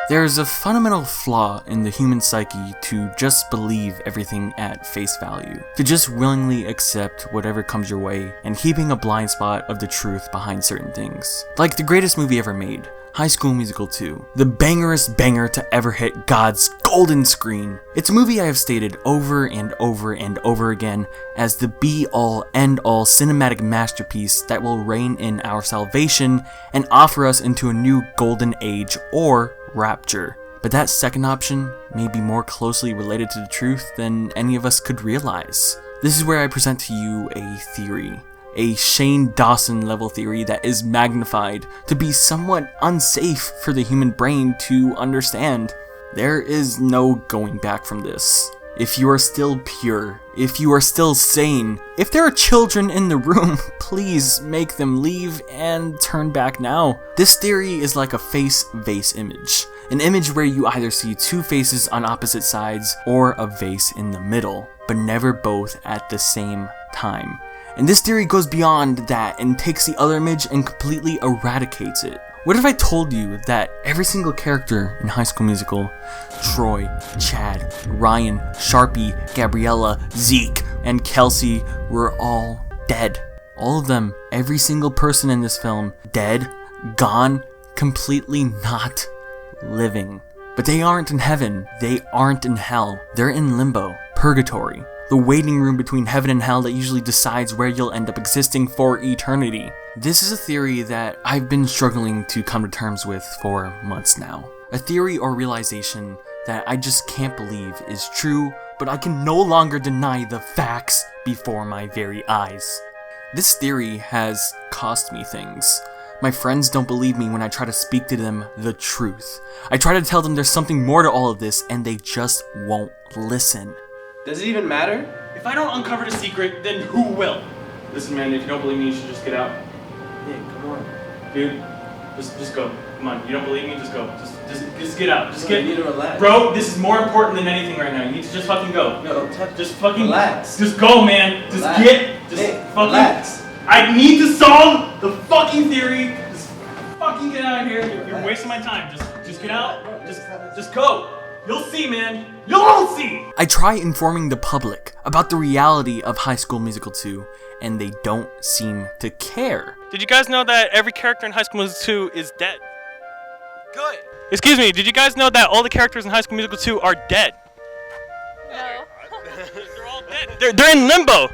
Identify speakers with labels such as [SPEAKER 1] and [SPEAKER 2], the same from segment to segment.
[SPEAKER 1] There is a fundamental flaw in the human psyche to just believe everything at face value, to just willingly accept whatever comes your way, and keeping a blind spot of the truth behind certain things. Like the greatest movie ever made, High School Musical 2, the bangerest banger to ever hit God's golden screen. It's a movie I have stated over and over and over again as the be-all, end-all cinematic masterpiece that will reign in our salvation and offer us into a new golden age or rapture. But that second option may be more closely related to the truth than any of us could realize. This is where I present to you a theory. A Shane Dawson level theory that is magnified to be somewhat unsafe for the human brain to understand. There is no going back from this. If you are still pure, if you are still sane, if there are children in the room, please make them leave and turn back now. This theory is like a face-vase image. An image where you either see two faces on opposite sides or a vase in the middle, but never both at the same time. And this theory goes beyond that and takes the other image and completely eradicates it. What if I told you that every single character in High School Musical, Troy, Chad, Ryan, Sharpie, Gabriella, Zeke, and Kelsey were all dead? All of them, every single person in this film, dead, gone, completely not living. But they aren't in heaven, they aren't in hell, they're in limbo, purgatory. The waiting room between heaven and hell that usually decides where you'll end up existing for eternity. This is a theory that I've been struggling to come to terms with for months now. A theory or realization that I just can't believe is true, but I can no longer deny the facts before my very eyes. This theory has cost me things. My friends don't believe me when I try to speak to them the truth. I try to tell them there's something more to all of this and they just won't listen.
[SPEAKER 2] Does it even matter?
[SPEAKER 3] If I don't uncover the secret, then who will? Listen, man, if you don't believe me, you should just get out.
[SPEAKER 2] Nick, come on.
[SPEAKER 3] Dude, just go. Come on, you don't believe me? Just go. Just get out.
[SPEAKER 2] You need to relax.
[SPEAKER 3] Bro, this is more important than anything right now. You need to just fucking go.
[SPEAKER 2] No, don't touch.
[SPEAKER 3] Just fucking
[SPEAKER 2] relax.
[SPEAKER 3] Just go, man. Just
[SPEAKER 2] Relax. Nick,
[SPEAKER 3] fucking
[SPEAKER 2] relax.
[SPEAKER 3] I need to solve the fucking theory. Just fucking get out of here. You're wasting my time. Just get out. Just go. You'll see, man. You'll see!
[SPEAKER 1] I try informing the public about the reality of High School Musical 2, and they don't seem to care.
[SPEAKER 3] Did you guys know that every character in High School Musical 2 is dead?
[SPEAKER 2] Good.
[SPEAKER 3] Excuse me, did you guys know that all the characters in High School Musical 2 are dead?
[SPEAKER 4] No.
[SPEAKER 3] They're all dead. They're in limbo.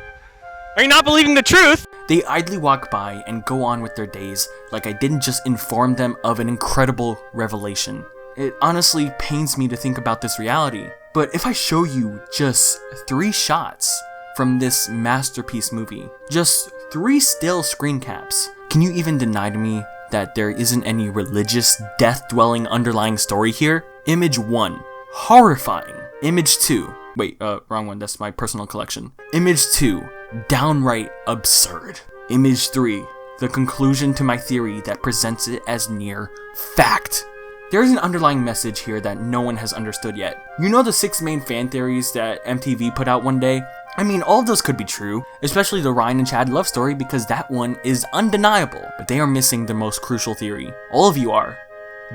[SPEAKER 3] Are you not believing the truth?
[SPEAKER 1] They idly walk by and go on with their days like I didn't just inform them of an incredible revelation. It honestly pains me to think about this reality. But if I show you just 3 shots from this masterpiece movie, just 3 still screen caps, can you even deny to me that there isn't any religious, death-dwelling underlying story here? Image 1, horrifying. Image 2, wait, wrong one, that's my personal collection. Image 2, downright absurd. Image 3, the conclusion to my theory that presents it as near fact. There is an underlying message here that no one has understood yet. You know the 6 main fan theories that MTV put out one day? I mean, all of those could be true, especially the Ryan and Chad love story because that one is undeniable, but they are missing the most crucial theory. All of you are.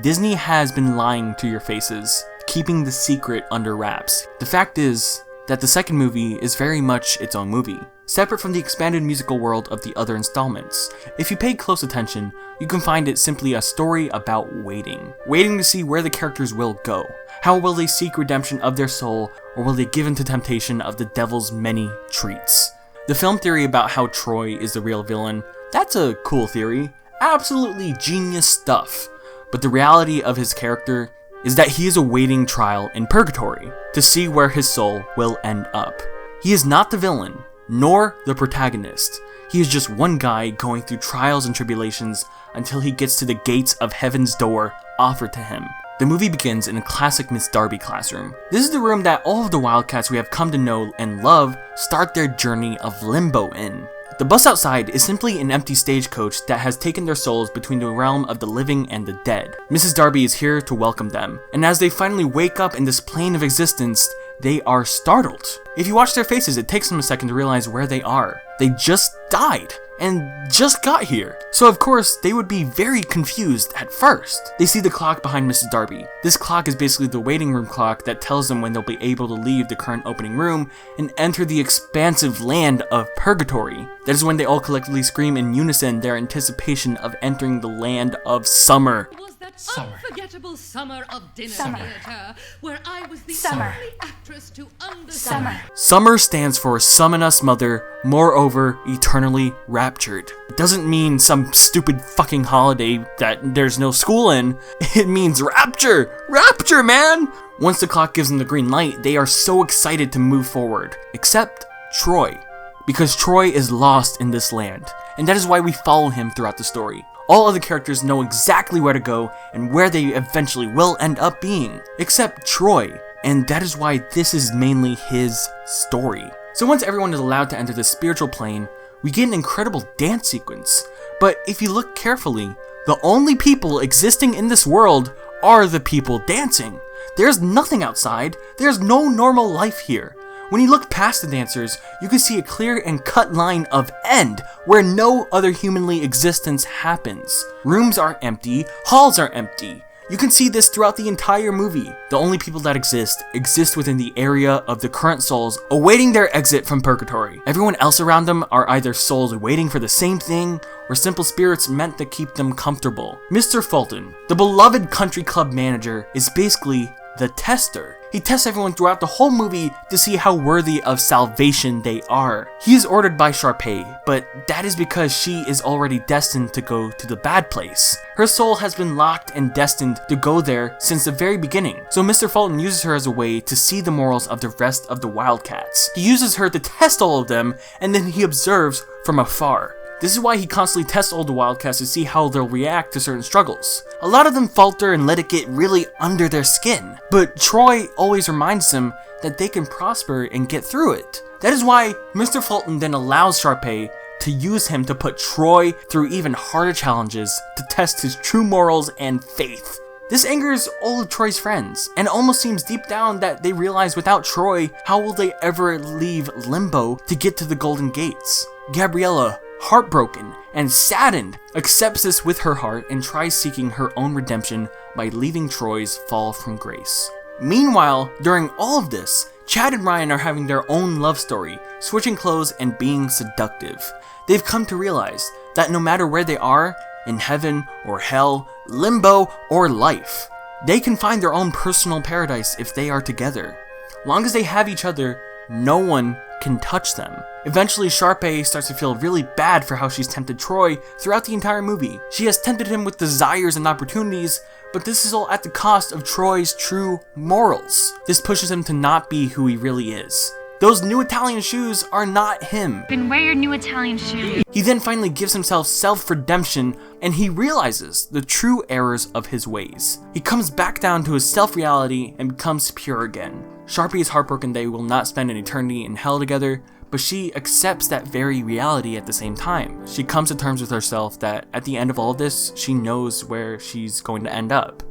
[SPEAKER 1] Disney has been lying to your faces, keeping the secret under wraps. The fact is that the second movie is very much its own movie, separate from the expanded musical world of the other installments. If you pay close attention, you can find it simply a story about waiting. Waiting to see where the characters will go. How will they seek redemption of their soul, or will they give in to temptation of the devil's many treats? The film theory about how Troy is the real villain, that's a cool theory. Absolutely genius stuff. But the reality of his character is that he is awaiting trial in purgatory to see where his soul will end up. He is not the villain, nor the protagonist. He is just one guy going through trials and tribulations until he gets to the gates of heaven's door offered to him. The movie begins in a classic Miss Darby classroom. This is the room that all of the Wildcats we have come to know and love start their journey of limbo in. The bus outside is simply an empty stagecoach that has taken their souls between the realm of the living and the dead. Mrs. Darby is here to welcome them, and as they finally wake up in this plane of existence, they are startled. If you watch their faces, it takes them a second to realize where they are. They just died. and just got here. So of course, they would be very confused at first. They see the clock behind Mrs. Darby. This clock is basically the waiting room clock that tells them when they'll be able to leave the current opening room and enter the expansive land of Purgatory. That is when they all collectively scream in unison their anticipation of entering the land of summer.
[SPEAKER 5] Was that
[SPEAKER 3] Summer.
[SPEAKER 5] unforgettable summer of dinner
[SPEAKER 4] Summer.
[SPEAKER 5] theater where I was the
[SPEAKER 4] Summer.
[SPEAKER 5] only actress to understand.
[SPEAKER 4] Summer.
[SPEAKER 1] Summer stands for Summon Us Mother, moreover, eternally raptured. It doesn't mean some stupid fucking holiday that there's no school in. It means rapture! Rapture, man! Once the clock gives them the green light, they are so excited to move forward. Except Troy. Because Troy is lost in this land, and that is why we follow him throughout the story. All other characters know exactly where to go and where they eventually will end up being, except Troy, and that is why this is mainly his story. So once everyone is allowed to enter the spiritual plane, we get an incredible dance sequence, but if you look carefully, the only people existing in this world are the people dancing. There's nothing outside, there's no normal life here. When you look past the dancers, you can see a clear and cut line of end, where no other humanly existence happens. Rooms are empty, halls are empty. You can see this throughout the entire movie. The only people that exist within the area of the current souls awaiting their exit from Purgatory. Everyone else around them are either souls waiting for the same thing, or simple spirits meant to keep them comfortable. Mr. Fulton, the beloved country club manager, is basically the tester. He tests everyone throughout the whole movie to see how worthy of salvation they are. He is ordered by Sharpay, but that is because she is already destined to go to the bad place. Her soul has been locked and destined to go there since the very beginning, so Mr. Fulton uses her as a way to see the morals of the rest of the Wildcats. He uses her to test all of them, and then he observes from afar. This is why he constantly tests all the Wildcats to see how they'll react to certain struggles. A lot of them falter and let it get really under their skin, but Troy always reminds them that they can prosper and get through it. That is why Mr. Fulton then allows Sharpay to use him to put Troy through even harder challenges to test his true morals and faith. This angers all of Troy's friends, and it almost seems deep down that they realize without Troy, how will they ever leave Limbo to get to the Golden Gates? Gabriella, heartbroken and saddened, accepts this with her heart and tries seeking her own redemption by leaving Troy's fall from grace. Meanwhile, during all of this, Chad and Ryan are having their own love story, switching clothes and being seductive. They've come to realize that no matter where they are, in heaven or hell, limbo or life, they can find their own personal paradise if they are together. Long as they have each other, no one can touch them. Eventually, Sharpay starts to feel really bad for how she's tempted Troy throughout the entire movie. She has tempted him with desires and opportunities, but this is all at the cost of Troy's true morals. This pushes him to not be who he really is. Those new Italian shoes are not him.
[SPEAKER 6] Then wear your new Italian shoes.
[SPEAKER 1] He then finally gives himself self-redemption, and he realizes the true errors of his ways. He comes back down to his self-reality and becomes pure again. Sharpay is heartbroken they will not spend an eternity in hell together, but she accepts that very reality at the same time. She comes to terms with herself that at the end of all this, she knows where she's going to end up,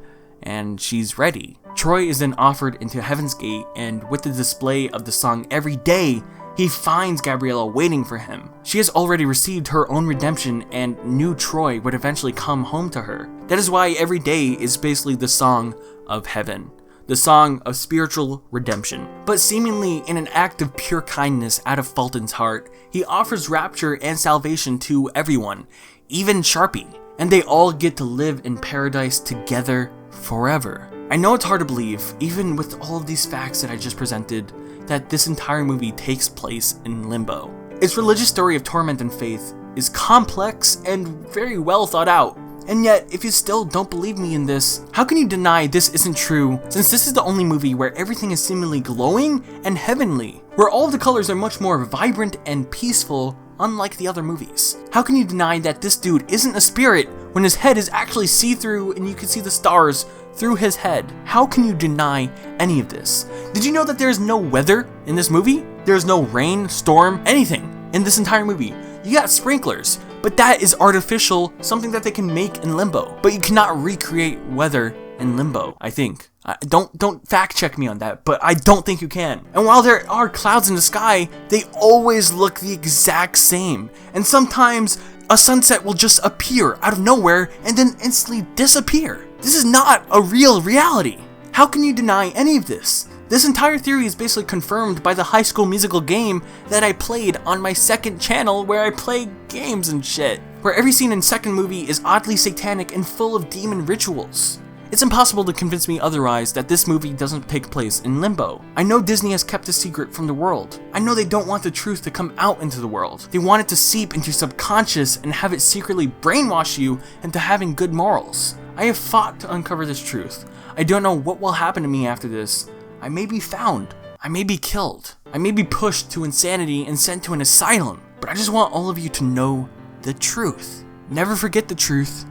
[SPEAKER 1] and she's ready. Troy is then offered into Heaven's Gate, and with the display of the song Every Day, he finds Gabriella waiting for him. She has already received her own redemption, and knew Troy would eventually come home to her. That is why Every Day is basically the song of heaven, the song of spiritual redemption. But seemingly in an act of pure kindness out of Fulton's heart, he offers rapture and salvation to everyone, even Sharpay, and they all get to live in paradise together forever. I know it's hard to believe, even with all of these facts that I just presented, that this entire movie takes place in Limbo. Its religious story of torment and faith is complex and very well thought out. And yet, if you still don't believe me in this, how can you deny this isn't true, since this is the only movie where everything is seemingly glowing and heavenly, where all of the colors are much more vibrant and peaceful, unlike the other movies? How can you deny that this dude isn't a spirit when his head is actually see-through and you can see the stars through his head? How can you deny any of this? Did you know that there is no weather in this movie? There is no rain, storm, anything in this entire movie. You got sprinklers, but that is artificial, something that they can make in Limbo. But you cannot recreate weather in Limbo, I think. Don't fact check me on that, but I don't think you can. And while there are clouds in the sky, they always look the exact same. And sometimes a sunset will just appear out of nowhere and then instantly disappear. This is not a real reality. How can you deny any of this? This entire theory is basically confirmed by the High School Musical game that I played on my second channel where I play games and shit, where every scene in second movie is oddly satanic and full of demon rituals. It's impossible to convince me otherwise that this movie doesn't take place in limbo. I know Disney has kept a secret from the world. I know they don't want the truth to come out into the world. They want it to seep into your subconscious and have it secretly brainwash you into having good morals. I have fought to uncover this truth. I don't know what will happen to me after this. I may be found. I may be killed. I may be pushed to insanity and sent to an asylum. But I just want all of you to know the truth. Never forget the truth.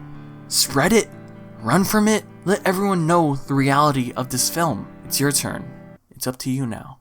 [SPEAKER 1] Spread it. Run from it. Let everyone know the reality of this film. It's your turn. It's up to you now.